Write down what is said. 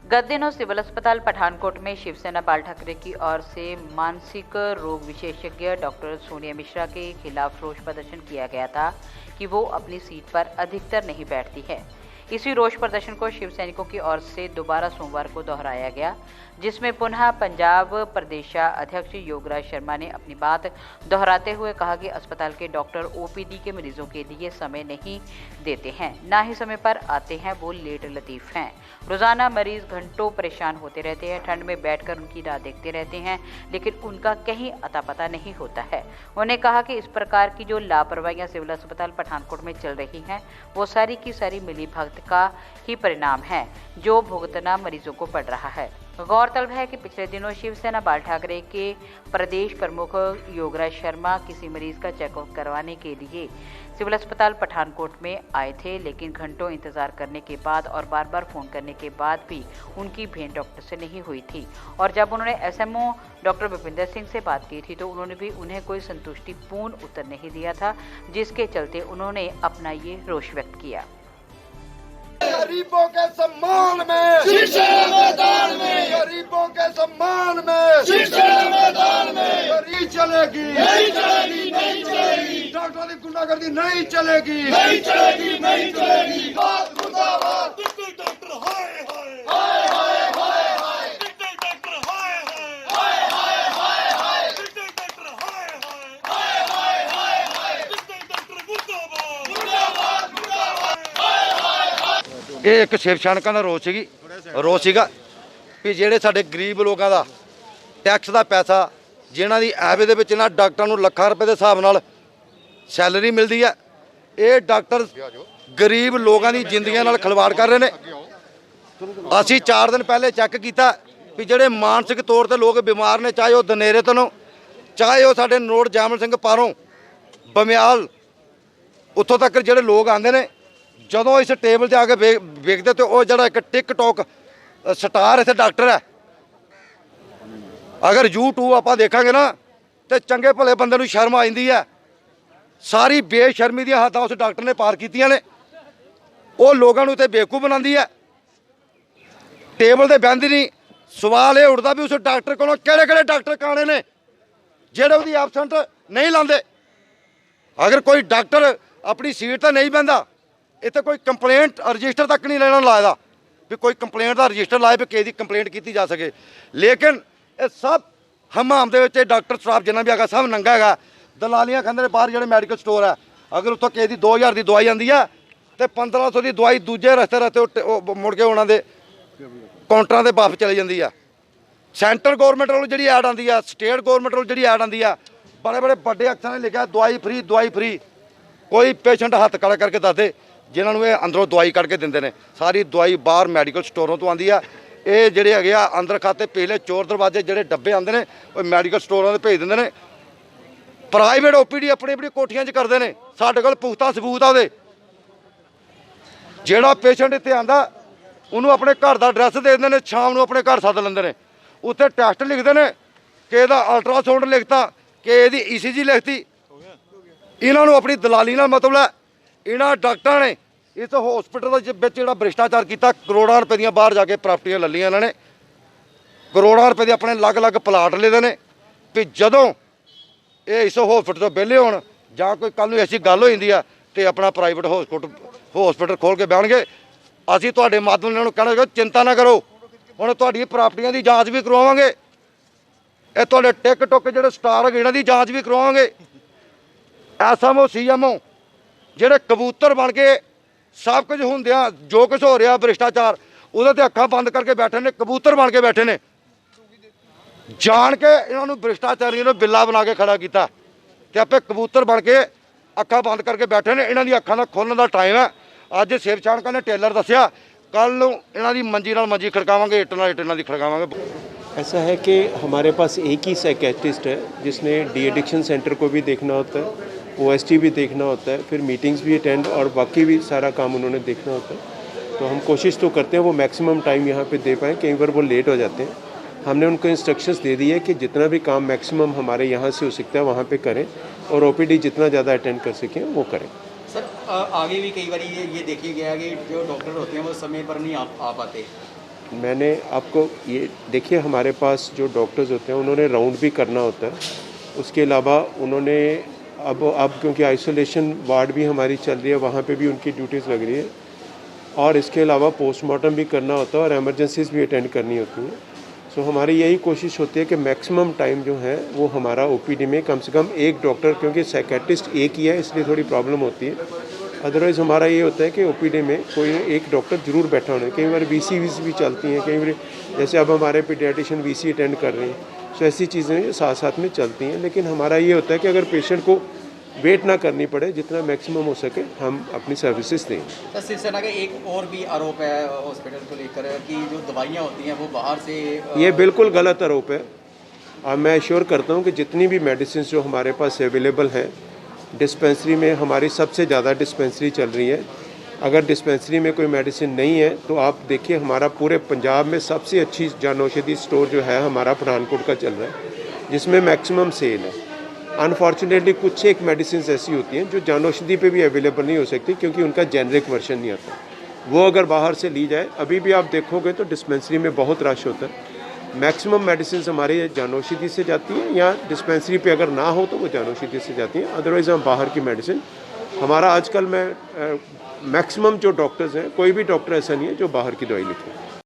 गत दिनों सिविल अस्पताल पठानकोट में शिवसेना बाल ठाकरे की ओर से मानसिक रोग विशेषज्ञ डॉक्टर सोनिया मिश्रा के खिलाफ रोष प्रदर्शन किया गया था कि वो अपनी सीट पर अधिकतर नहीं बैठती है। इसी रोष प्रदर्शन को शिव सैनिकों की ओर से दोबारा सोमवार को दोहराया गया, जिसमें पुनः पंजाब प्रदेशाध्यक्ष योगराज शर्मा ने अपनी बात दोहराते हुए कहा कि अस्पताल के डॉक्टर ओपीडी के मरीजों के लिए समय नहीं देते हैं, ना ही समय पर आते हैं, वो लेट लतीफ़ हैं। रोजाना मरीज घंटों परेशान होते रहते हैं, ठंड में बैठकर उनकी राह देखते रहते हैं, लेकिन उनका कहीं अता पता नहीं होता है। उन्होंने कहा कि इस प्रकार की जो लापरवाहियां सिविल अस्पताल पठानकोट में चल रही हैं, वो सारी की सारी मिलीभगत का ही परिणाम है, जो भुगतना मरीजों को पड़ रहा है। गौरतलब है कि पिछले दिनों शिवसेना बाल ठाकरे के प्रदेश प्रमुख योगराज शर्मा किसी मरीज का चेकअप करवाने के लिए सिविल अस्पताल पठानकोट में आए थे, लेकिन घंटों इंतजार करने के बाद और बार बार फोन करने के बाद भी उनकी भेंट डॉक्टर से नहीं हुई थी। और जब उन्होंने एसएमओ डॉक्टर भूपिंदर सिंह से बात की थी तो उन्होंने भी उन्हें कोई संतुष्टिपूर्ण उत्तर नहीं दिया था, जिसके चलते उन्होंने अपना ये रोष व्यक्त किया। गरीबों के सम्मान में शिक्षा मैदान में, गरीबों के सम्मान में शिक्षा मैदान में नहीं चलेगी, नहीं चलेगी, नहीं चलेगी, डॉक्टरों की गुंडागर्दी नहीं चलेगी, नहीं चलेगी, नहीं चलेगी। मुर्दाबाद, डिजिटल डॉक्टर हाय हाय हाय हाय हाय हाय, डिजिटल डॉक्टर हाय हाय हाय हाय हाय, डिजिटल डॉक्टर हाय हाय हाय हाय हाय, डिजिटल डॉक्टर मुर्दाबाद मुर्दाबाद मुर्दाबाद। ਇਹ ਇੱਕ ਸ਼ਿਵ ਸੈਨਿਕਾਂ ਦਾ ਰੋਸ ਸੀਗਾ ਵੀ ਜਿਹੜੇ ਸਾਡੇ ਗਰੀਬ ਲੋਕਾਂ ਦਾ ਟੈਕਸ ਦਾ ਪੈਸਾ, ਜਿਨ੍ਹਾਂ ਦੀ ਐਵੇ ਦੇ ਵਿੱਚ ਇਹਨਾਂ ਡਾਕਟਰਾਂ ਨੂੰ ਲੱਖਾਂ ਰੁਪਏ ਦੇ ਹਿਸਾਬ ਨਾਲ ਸੈਲਰੀ ਮਿਲਦੀ ਹੈ, ਇਹ ਡਾਕਟਰ ਗਰੀਬ ਲੋਕਾਂ ਦੀ ਜ਼ਿੰਦਗੀਆਂ ਨਾਲ ਖਿਲਵਾੜ ਕਰ ਰਹੇ ਨੇ। ਅਸੀਂ 4 ਦਿਨ ਪਹਿਲੇ ਚੈੱਕ ਕੀਤਾ ਵੀ ਜਿਹੜੇ ਮਾਨਸਿਕ ਤੌਰ ਤੇ ਲੋਕ ਬਿਮਾਰ ਨੇ, ਚਾਹੇ ਉਹ ਦਨੇਰੇ ਤੋਂ, ਚਾਹੇ ਉਹ ਸਾਡੇ ਨਰੋੜ ਜੈਮਲ ਸਿੰਘ ਪਾਰੋਂ, ਬਮਿਆਲ, ਉੱਥੋਂ ਤੱਕ ਜਿਹੜੇ ਲੋਕ ਆਉਂਦੇ ਨੇ, ਜਦੋਂ ਇਸ ਟੇਬਲ ਤੇ ਆ ਕੇ ਵੇਖਦੇ ਤੇ ਉਹ ਜਿਹੜਾ ਇੱਕ ਟਿਕਟੌਕ ਸਟਾਰ ਇੱਥੇ ਡਾਕਟਰ ਹੈ। ਅਗਰ YouTube ਆਪਾਂ ਦੇਖਾਂਗੇ ਨਾ ਤੇ ਚੰਗੇ ਭਲੇ ਬੰਦੇ ਨੂੰ ਸ਼ਰਮ ਆ ਜਾਂਦੀ ਹੈ। ਸਾਰੀ ਬੇਸ਼ਰਮੀ ਦੀਆਂ ਹੱਦਾਂ ਉਸ ਡਾਕਟਰ ਨੇ ਪਾਰ ਕੀਤੀਆਂ ਨੇ। ਉਹ ਲੋਕਾਂ ਨੂੰ ਤੇ ਬੇਵਕੂਫ ਬਣਾਉਂਦੀ ਹੈ, ਟੇਬਲ ਤੇ ਬਹਿੰਦੀ ਨਹੀਂ। ਸਵਾਲ ਇਹ ਉੱਠਦਾ ਵੀ ਉਸ ਡਾਕਟਰ ਕੋਲੋਂ ਕਿਹੜੇ ਡਾਕਟਰ ਕਾਣੇ ਨੇ ਜਿਹੜੇ ਉਹਦੀ ਐਬਸੈਂਟ ਨਹੀਂ ਲਾਉਂਦੇ। ਅਗਰ ਕੋਈ ਡਾਕਟਰ ਆਪਣੀ ਸੀਟ ਤੇ ਨਹੀਂ ਬਹਿੰਦਾ, ਇੱਥੇ ਕੋਈ ਕੰਪਲੇਂਟ ਰਜਿਸਟਰ ਤੱਕ ਨਹੀਂ ਲੈਣਾ ਲਾਇਦਾ ਵੀ ਕੋਈ ਕੰਪਲੇਂਟ ਦਾ ਰਜਿਸਟਰ ਲਾਏ ਵੀ ਕਿਸੇ ਦੀ ਕੰਪਲੇਂਟ ਕੀਤੀ ਜਾ ਸਕੇ। ਲੇਕਿਨ ਇਹ ਸਭ ਹਮਾਮ ਦੇ ਵਿੱਚ ਡਾਕਟਰ ਸਟਾਫ ਜਿੰਨਾ ਵੀ ਹੈਗਾ ਸਭ ਨੰਗਾ ਹੈਗਾ। ਦਲਾਲੀਆਂ ਖਾਂਦੇ ਨੇ ਬਾਹਰ ਜਿਹੜੇ ਮੈਡੀਕਲ ਸਟੋਰ ਹੈ। ਅਗਰ ਉੱਥੋਂ ਕਿਸੇ ਦੀ 2000 ਦੀ ਦਵਾਈ ਆਉਂਦੀ ਹੈ ਤੇ 1500 ਦੀ ਦਵਾਈ ਦੂਜੇ ਰਸਤੇ ਮੁੜ ਕੇ ਉਹਨਾਂ ਦੇ ਕਾਊਂਟਰਾਂ ਤੇ ਵਾਪਸ ਚਲੇ ਜਾਂਦੀ ਆ। ਸੈਂਟਰ ਗੌਰਮੈਂਟ ਵੱਲੋਂ ਜਿਹੜੀ ਐਡ ਆਉਂਦੀ ਆ, ਸਟੇਟ ਗੌਰਮੈਂਟ ਵੱਲੋਂ ਜਿਹੜੀ ਐਡ ਆਉਂਦੀ ਆ, ਬੜੇ ਵੱਡੇ ਅਕਸ਼ਰਾਂ ਨੇ ਲਿਖਿਆ ਦਵਾਈ ਫ੍ਰੀ। ਕੋਈ ਪੇਸ਼ੈਂਟ ਹੱਥ ਕਾਲਾ ਕਰਕੇ ਦੱਸਦੇ ਜਿਨ੍ਹਾਂ ਨੂੰ ਇਹ ਅੰਦਰੋਂ ਦਵਾਈ ਕੱਢ ਕੇ ਦਿੰਦੇ ਨੇ। ਸਾਰੀ ਦਵਾਈ ਬਾਹਰ ਮੈਡੀਕਲ ਸਟੋਰਾਂ ਤੋਂ ਆਉਂਦੀ ਆ। ਇਹ ਜਿਹੜੇ ਹੈਗੇ ਆ ਅੰਦਰ ਖਾਤੇ ਪਿਛਲੇ ਚੋਰ ਦਰਵਾਜ਼ੇ ਜਿਹੜੇ ਡੱਬੇ ਆਉਂਦੇ ਨੇ ਉਹ ਮੈਡੀਕਲ ਸਟੋਰਾਂ 'ਤੇ ਭੇਜ ਦਿੰਦੇ ਨੇ। ਪ੍ਰਾਈਵੇਟ OPD ਆਪਣੀ ਕੋਠੀਆਂ 'ਚ ਕਰਦੇ ਨੇ। ਸਾਡੇ ਕੋਲ ਪੁਖਤਾ ਸਬੂਤ ਆ ਉਹਦੇ। ਜਿਹੜਾ ਪੇਸ਼ੈਂਟ ਇੱਥੇ ਆਂਦਾ ਉਹਨੂੰ ਆਪਣੇ ਘਰ ਦਾ ਐਡਰੈਸ ਦੇ ਦਿੰਦੇ ਨੇ, ਸ਼ਾਮ ਨੂੰ ਆਪਣੇ ਘਰ ਸੱਦ ਲੈਂਦੇ ਨੇ। ਉੱਥੇ ਟੈਸਟ ਲਿਖਦੇ ਨੇ ਕਿ ਇਹਦਾ ਅਲਟਰਾਸਾਊਂਡ ਲਿਖਤਾ, ਕਿ ਇਹਦੀ ECG ਲਿਖਤੀ। ਇਹਨਾਂ ਨੂੰ ਆਪਣੀ ਦਲਾਲੀ ਨਾਲ ਮਤਲਬ ਹੈ। ਇਹਨਾਂ ਡਾਕਟਰਾਂ ਨੇ ਇਸ ਹਸਪੀਟਲ ਦੇ ਵਿੱਚ ਜਿਹੜਾ ਭ੍ਰਿਸ਼ਟਾਚਾਰ ਕੀਤਾ, ਕਰੋੜਾਂ ਰੁਪਏ ਦੀਆਂ ਬਾਹਰ ਜਾ ਕੇ ਪ੍ਰਾਪਰਟੀਆਂ ਲੈ ਲਈਆਂ ਇਹਨਾਂ ਨੇ। ਕਰੋੜਾਂ ਰੁਪਏ ਦੇ ਆਪਣੇ ਅਲੱਗ-ਅਲੱਗ ਪਲਾਟ ਲੈਦੇ ਨੇ ਵੀ ਜਦੋਂ ਇਹ ਇਸ ਹਸਪੀਟਲ ਤੋਂ ਵਿਹਲੇ ਹੋਣ ਜਾਂ ਕੋਈ ਕੱਲ੍ਹ ਨੂੰ ਐਸੀ ਗੱਲ ਹੋ ਜਾਂਦੀ ਆ ਤੇ ਆਪਣਾ ਪ੍ਰਾਈਵੇਟ ਹਸਪੀਟਲ ਖੋਲ੍ਹ ਕੇ ਬਹਿਣਗੇ। ਅਸੀਂ ਤੁਹਾਡੇ ਮਾਧਿਅਮ ਨਾਲ ਕਹਿਣਾ ਚਾਹੁੰਦੇ, ਚਿੰਤਾ ਨਾ ਕਰੋ, ਹੁਣ ਤੁਹਾਡੀ ਪ੍ਰਾਪਰਟੀਆਂ ਦੀ ਜਾਂਚ ਵੀ ਕਰਵਾਵਾਂਗੇ। ਇਹ ਤੁਹਾਡੇ ਟਿਕਟੌਕ ਜਿਹੜੇ ਸਟਾਰ ਹੈਗੇ ਇਹਨਾਂ ਦੀ ਜਾਂਚ ਵੀ ਕਰਵਾਵਾਂਗੇ। SMO CMO ਜਿਹੜੇ ਕਬੂਤਰ ਬਣ ਕੇ ਸਭ ਕੁਝ ਹੁੰਦਿਆਂ ਜੋ ਕੁਝ ਹੋ ਰਿਹਾ ਭ੍ਰਿਸ਼ਟਾਚਾਰ ਉਹਦੇ ਤੇ ਅੱਖਾਂ ਬੰਦ ਕਰਕੇ ਬੈਠੇ ਨੇ, ਕਬੂਤਰ ਬਣ ਕੇ ਬੈਠੇ ਨੇ। ਜਾਣ ਕੇ ਇਹਨਾਂ ਨੂੰ ਭ੍ਰਿਸ਼ਟਾਚਾਰੀਆਂ ਨੂੰ ਬਿੱਲਾ ਬਣਾ ਕੇ ਖੜਾ ਕੀਤਾ ਤੇ ਆਪੇ ਕਬੂਤਰ ਬਣ ਕੇ ਅੱਖਾਂ ਬੰਦ ਕਰਕੇ ਬੈਠੇ ਨੇ। ਇਹਨਾਂ ਦੀ ਅੱਖਾਂ ਦਾ ਖੋਲ੍ਹਣ ਦਾ ਟਾਈਮ ਹੈ। ਅੱਜ ਸ਼ਿਵ ਸੈਨਿਕਾਂ ਨੇ ਟੇਲਰ ਦੱਸਿਆ, ਕੱਲ ਨੂੰ ਇਹਨਾਂ ਦੀ ਮੰਜੀ ਨਾਲ ਮੰਜੀ ਖੜਕਾਵਾਂਗੇ, ਇੱਟ ਨਾਲ ਇੱਟ ਇਹਨਾਂ ਦੀ ਖੜਕਾਵਾਂਗੇ। ऐसा है कि हमारे पास एक ही साइकेट्रिस्ट है जिसने डी एडिक्शन सेंटर को भी देखना होता है, OST भी देखना होता है, फिर मीटिंग्स भी अटेंड और बाकी भी सारा काम उन्होंने देखना होता है। तो हम कोशिश तो करते हैं वो मैक्सिमम टाइम यहाँ पे दे पाएँ, कई बार वो लेट हो जाते हैं। हमने उनको इंस्ट्रक्शंस दे दी है कि जितना भी काम मैक्सिमम हमारे यहाँ से हो सकता है वहाँ पे करें और OPD जितना ज़्यादा अटेंड कर सकें वो करें। सर आगे भी कई बार ये देखा गया कि जो डॉक्टर होते हैं वो समय पर नहीं आ पाते, मैंने आपको ये देखिए, हमारे पास जो डॉक्टर्स होते हैं उन्होंने राउंड भी करना होता है। उसके अलावा उन्होंने अब क्योंकि आइसोलेशन वार्ड भी हमारी चल रही है, वहाँ पे भी उनकी ड्यूटीज़ लग रही है, और इसके अलावा पोस्टमार्टम भी करना होता है और एमरजेंसीज भी अटेंड करनी होती हैं। सो हमारी यही कोशिश होती है कि मैक्सिमम टाइम जो है वो हमारा ओपीडी में कम से कम एक डॉक्टर, क्योंकि साइकेट्रिस्ट एक ही है इसलिए थोड़ी प्रॉब्लम होती है, अदरवाइज़ हमारा ये होता है कि ओपीडी में कोई एक डॉक्टर ज़रूर बैठा होना है। कई बार वीसी भी चलती हैं, कई बार जैसे अब हमारे पीडियाट्रिशियन वीसी अटेंड कर रहे हैं, सो ऐसी चीज़ें साथ साथ में चलती हैं। लेकिन हमारा ये होता है कि अगर पेशेंट को वेट ना करनी पड़े, जितना मैक्सिमम हो सके हम अपनी सर्विसेज दें। सर, शिवसेना का एक और भी आरोप है हॉस्पिटल को लेकर कि जो दवाइयाँ होती हैं वो बाहर से ये बिल्कुल गलत आरोप है। और मैं एश्योर करता हूँ कि जितनी भी मेडिसिन जो हमारे पास अवेलेबल हैं, डिस्पेंसरी में हमारी सबसे ज़्यादा डिस्पेंसरी चल रही है। अगर डिस्पेंसरी में कोई मेडिसिन नहीं है तो आप देखिए, हमारा पूरे पंजाब में सबसे अच्छी जन औषधि स्टोर जो है हमारा पठानकोट का चल रहा है, जिसमें मैक्सिमम सेल है। अनफॉर्चुनेटली कुछ एक मेडिसिन ऐसी होती हैं जो जन औषधि पे भी अवेलेबल नहीं हो सकती क्योंकि उनका जेनरिक वर्जन नहीं आता। वो अगर बाहर से ली जाए, अभी भी आप देखोगे तो डिस्पेंसरी में बहुत रश होता है। मैक्सिमम मेडिसिन हमारे जन औषधि से जाती हैं, या डिस्पेंसरी पे अगर ना हो तो वो जन औषधि से जाती हैं, अदरवाइज़ हम बाहर की मेडिसिन। हमारा आजकल में मैक्सिमम जो डॉक्टर्स हैं, कोई भी डॉक्टर ऐसा नहीं है जो बाहर की दवाई लिखे।